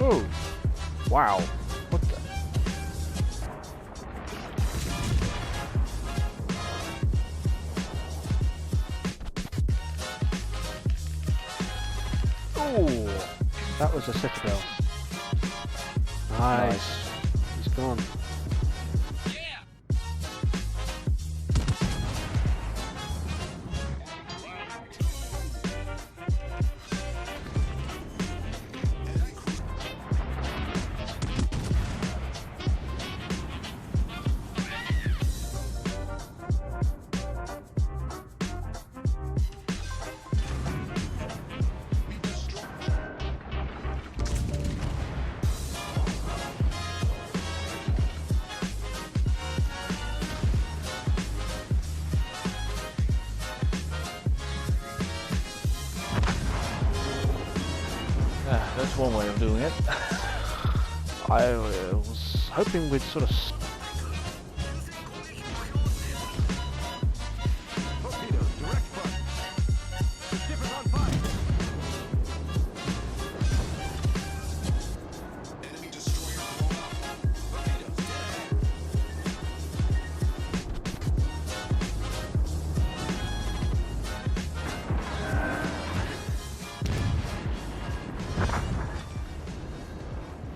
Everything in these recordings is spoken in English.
Oh, wow. What the? Oh, that was a citadel. Nice. He's gone. That's one way of doing it. I was hoping we'd sort of... Torpedoes, direct front. The ship is on fire. Enemy destroyer blown up. Torpedoes, dead ahead.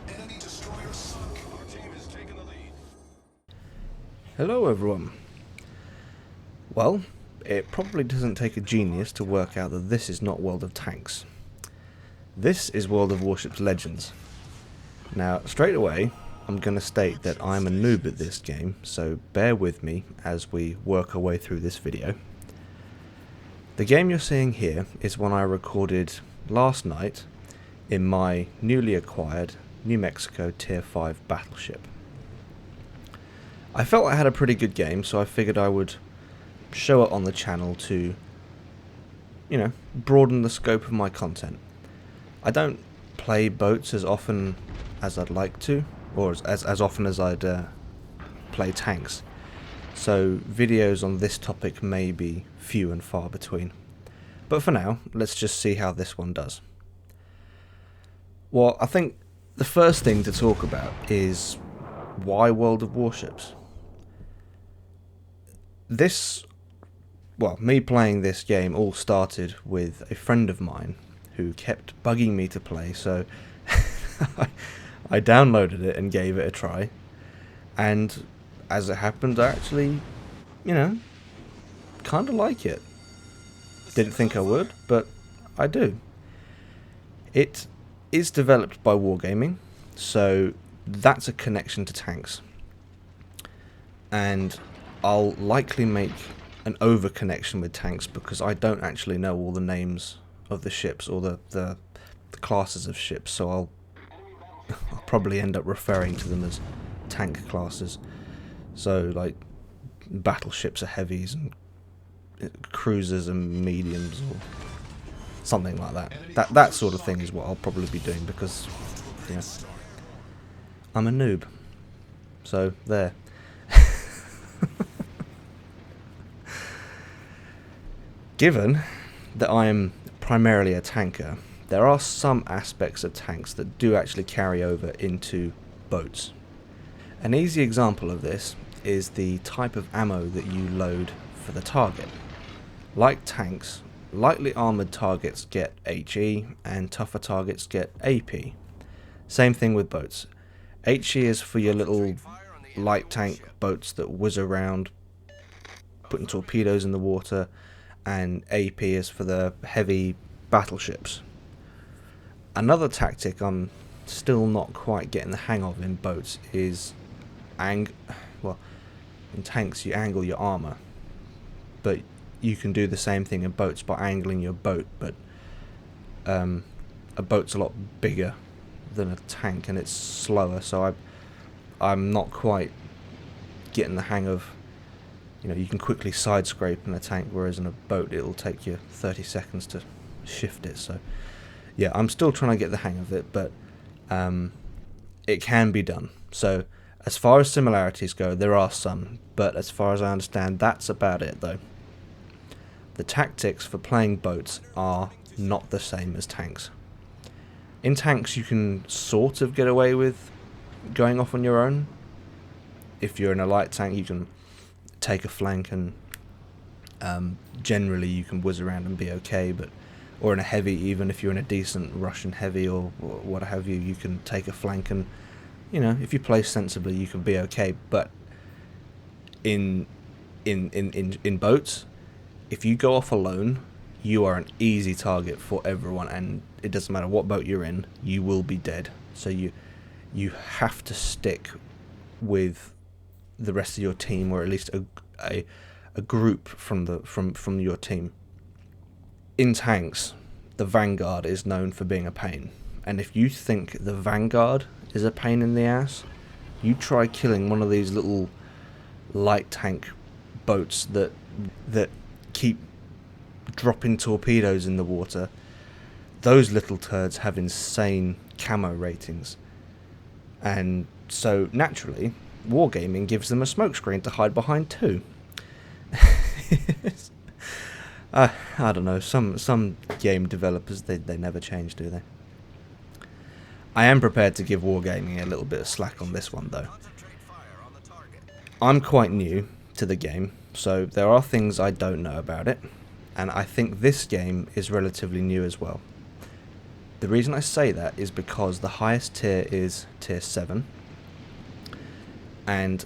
Enemy destroyer sunk. Our team has taken the lead. Hello everyone. Well, it probably doesn't take a genius to work out that this is not World of Tanks. This is World of Warships Legends. Now, straight away, I'm going to state that I'm a noob at this game, so bear with me as we work our way through this video. The game you're seeing here is one I recorded last night in my newly acquired New Mexico Tier 5 battleship. I felt I had a pretty good game, so I figured I would show it on the channel to, you know, broaden the scope of my content. I don't play boats as often as I'd like to, or as often as I'd play tanks, so videos on this topic may be few and far between. But for now, let's just see how this one does. Well, I think the first thing to talk about is why World of Warships? Me playing this game all started with a friend of mine who kept bugging me to play, so I downloaded it and gave it a try. And as it happened, I actually, you know, kind of like it. Didn't think I would, but I do. It is developed by Wargaming, so that's a connection to tanks. And I'll likely make an over connection with tanks because I don't actually know all the names of the ships or the classes of ships, so I'll probably end up referring to them as tank classes. So like battleships are heavies and cruisers and mediums or something like that. That sort of thing is what I'll probably be doing because, you know, I'm a noob. So there. Given that I am primarily a tanker, there are some aspects of tanks that do actually carry over into boats. An easy example of this is the type of ammo that you load for the target. Like tanks, lightly armoured targets get HE and tougher targets get AP. Same thing with boats. HE is for your little light tank boats that whiz around putting torpedoes in the water, and AP is for the heavy battleships. Another tactic I'm still not quite getting the hang of in boats is in tanks you angle your armour, but you can do the same thing in boats by angling your boat, but a boat's a lot bigger than a tank and it's slower, so I'm not quite getting the hang of, you know, you can quickly side scrape in a tank, whereas in a boat it'll take you 30 seconds to shift it. So yeah, I'm still trying to get the hang of it, but it can be done. So as far as similarities go, there are some, but as far as I understand, that's about it though. The tactics for playing boats are not the same as tanks. In tanks, you can sort of get away with going off on your own. If you're in a light tank, you can take a flank and generally you can whiz around and be okay. Or in a heavy, even if you're in a decent Russian heavy or what have you, you can take a flank and, if you play sensibly, you can be okay. But in boats, if you go off alone, you are an easy target for everyone, and it doesn't matter what boat you're in, you will be dead. So you have to stick with the rest of your team, or at least a group from your team. In tanks, the Vanguard is known for being a pain, and if you think the Vanguard is a pain in the ass, you try killing one of these little light tank boats that keep dropping torpedoes in the water. Those little turds have insane camo ratings, and so naturally wargaming gives them a smokescreen to hide behind too. I don't know, some game developers, they never change, do they? I am prepared to give wargaming a little bit of slack on this one though. I'm quite new to the game, so there are things I don't know about it, and I think this game is relatively new as well. The reason I say that is because the highest tier is tier 7, and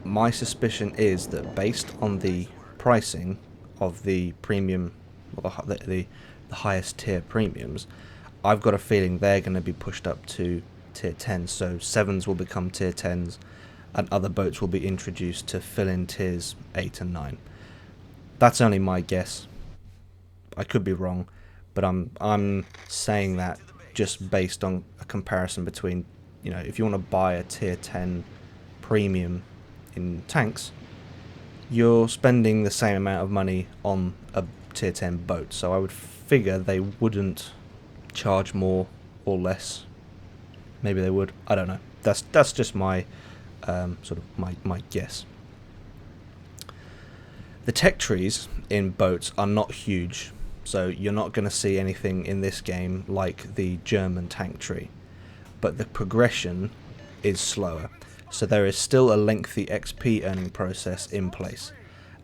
my suspicion is that based on the pricing of the premium, or the highest tier premiums, I've got a feeling they're going to be pushed up to tier 10, so 7s will become tier 10s, and other boats will be introduced to fill in tiers 8 and 9. That's only my guess. I could be wrong, but I'm saying that just based on a comparison between, if you want to buy a tier 10 premium in tanks, you're spending the same amount of money on a tier 10 boat, so I would figure they wouldn't charge more or less. Maybe they would, I don't know. That's just my my guess. The tech trees in boats are not huge, so you're not going to see anything in this game like the German tank tree, but the progression is slower, so there is still a lengthy XP earning process in place,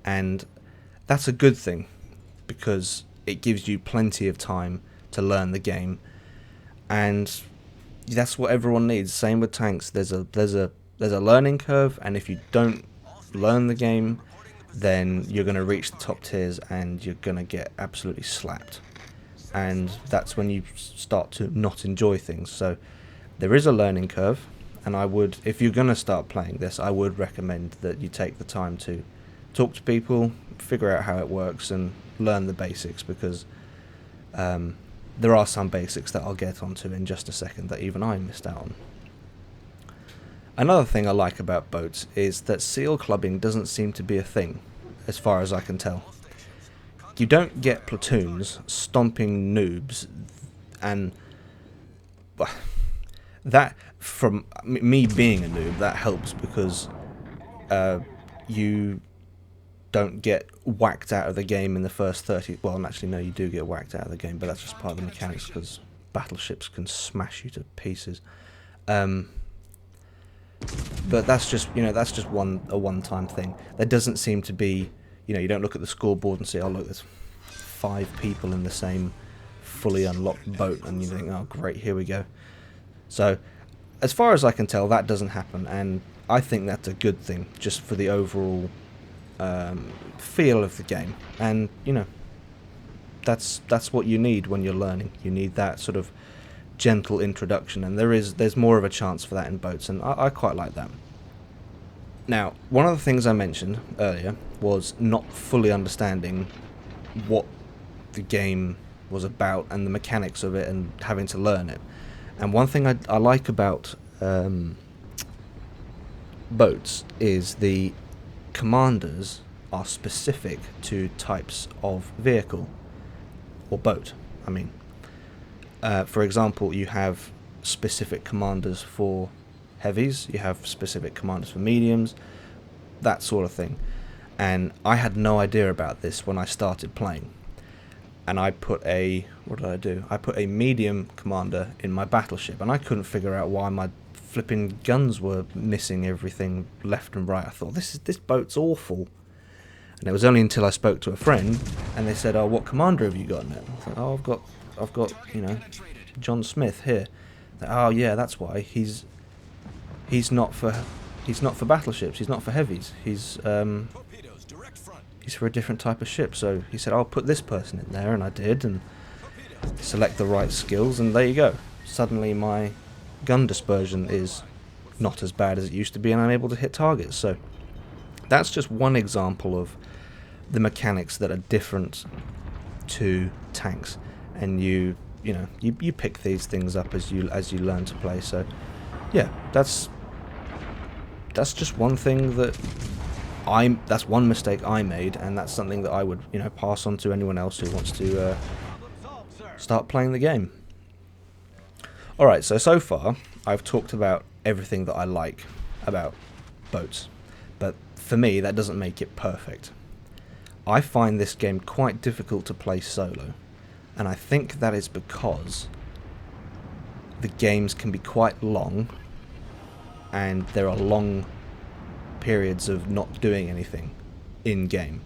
and that's a good thing because it gives you plenty of time to learn the game, and that's what everyone needs. Same with tanks. There's a learning curve, and if you don't learn the game, then you're going to reach the top tiers and you're going to get absolutely slapped, and that's when you start to not enjoy things. So there is a learning curve, and I would, if you're going to start playing this, I would recommend that you take the time to talk to people, figure out how it works, and learn the basics, because there are some basics that I'll get onto in just a second that even I missed out on. Another thing I like about boats is that seal clubbing doesn't seem to be a thing, as far as I can tell. You don't get platoons stomping noobs, and that, from me being a noob, that helps because you don't get whacked out of the game in the first 30... Well, actually, no, you do get whacked out of the game, but that's just part of the mechanics because battleships can smash you to pieces. But that's just, that's just a one-time thing. There doesn't seem to be, you don't look at the scoreboard and say, oh look, there's 5 people in the same fully unlocked boat, and you think, oh great, here we go. So, as far as I can tell, that doesn't happen, and I think that's a good thing, just for the overall feel of the game. And that's what you need when you're learning. You need that sort of gentle introduction, and there's more of a chance for that in boats, and I quite like that. Now, one of the things I mentioned earlier was not fully understanding what the game was about and the mechanics of it and having to learn it. And one thing I like about boats is the commanders are specific to types of vehicle or boat. I mean, for example, you have specific commanders for heavies, you have specific commanders for mediums, that sort of thing. And I had no idea about this when I started playing. and I put a, what did I do? I put a medium commander in my battleship, and I couldn't figure out why my flipping guns were missing everything left and right. I thought, this boat's awful. And it was only until I spoke to a friend, and they said, "Oh, what commander have you got in it?" I thought, "Oh, I've got, you know, John Smith here." Oh yeah, that's why he's not for battleships. He's not for heavies. He's for a different type of ship. So he said, "I'll put this person in there," and I did, and select the right skills, and there you go. Suddenly my gun dispersion is not as bad as it used to be, and I'm able to hit targets. So that's just one example of the mechanics that are different to tanks, and you pick these things up as you learn to play. So yeah, that's just one thing that's one mistake I made, and that's something that I would pass on to anyone else who wants to start playing the game. Alright, so far I've talked about everything that I like about boats, but for me that doesn't make it perfect. I find this game quite difficult to play solo, and I think that is because the games can be quite long, and there are long periods of not doing anything in game,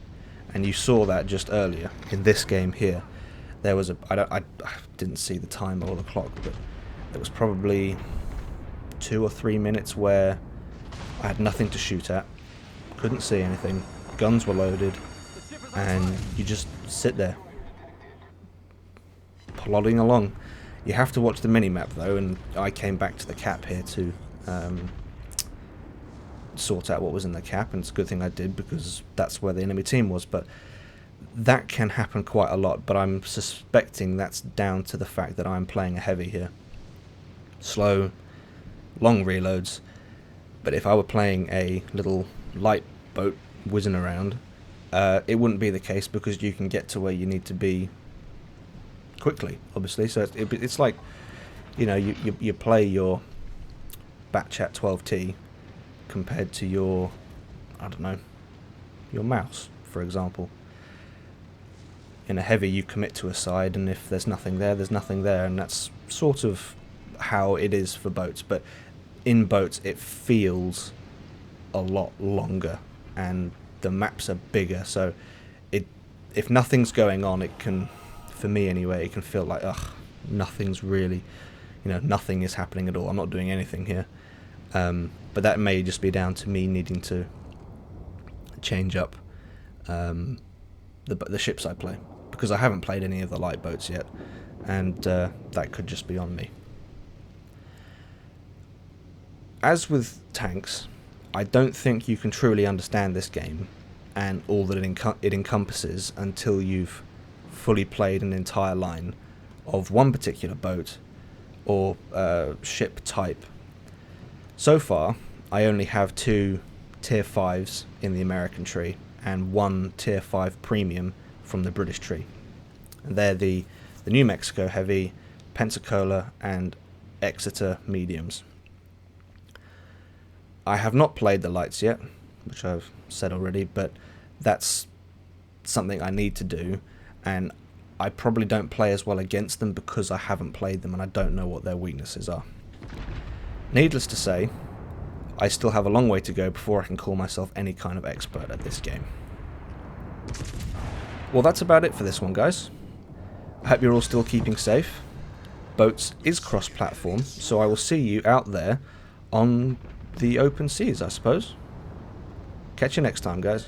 and you saw that just earlier in this game here. There was I didn't see the timer or the clock, but there was probably 2 or 3 minutes where I had nothing to shoot at, couldn't see anything, guns were loaded, and you just sit there plodding along. You have to watch the mini-map though, and I came back to the cap here to sort out what was in the cap, and it's a good thing I did because that's where the enemy team was. But that can happen quite a lot, but I'm suspecting that's down to the fact that I'm playing a heavy here. Slow, long reloads, but if I were playing a little light boat whizzing around, it wouldn't be the case, because you can get to where you need to be quickly, obviously. So it's like, you play your Batchat 12T compared to your, I don't know, your mouse, for example. In a heavy, you commit to a side, and if there's nothing there, there's nothing there, and that's sort of how it is for boats. But in boats, it feels a lot longer, and the maps are bigger, so if nothing's going on, it can, for me anyway, it can feel like, nothing's really, nothing is happening at all. I'm not doing anything here. But that may just be down to me needing to change up the ships I play, because I haven't played any of the light boats yet, and that could just be on me. As with tanks, I don't think you can truly understand this game and all that it encompasses until you've fully played an entire line of one particular boat or ship type. So far, I only have 2 tier 5s in the American tree and 1 tier 5 premium from the British tree. And they're the New Mexico heavy, Pensacola and Exeter mediums. I have not played the lights yet, which I've said already, but that's something I need to do, and I probably don't play as well against them because I haven't played them and I don't know what their weaknesses are. Needless to say, I still have a long way to go before I can call myself any kind of expert at this game. Well, that's about it for this one, guys. I hope you're all still keeping safe. Boats is cross-platform, so I will see you out there on the open seas, I suppose. Catch you next time, guys.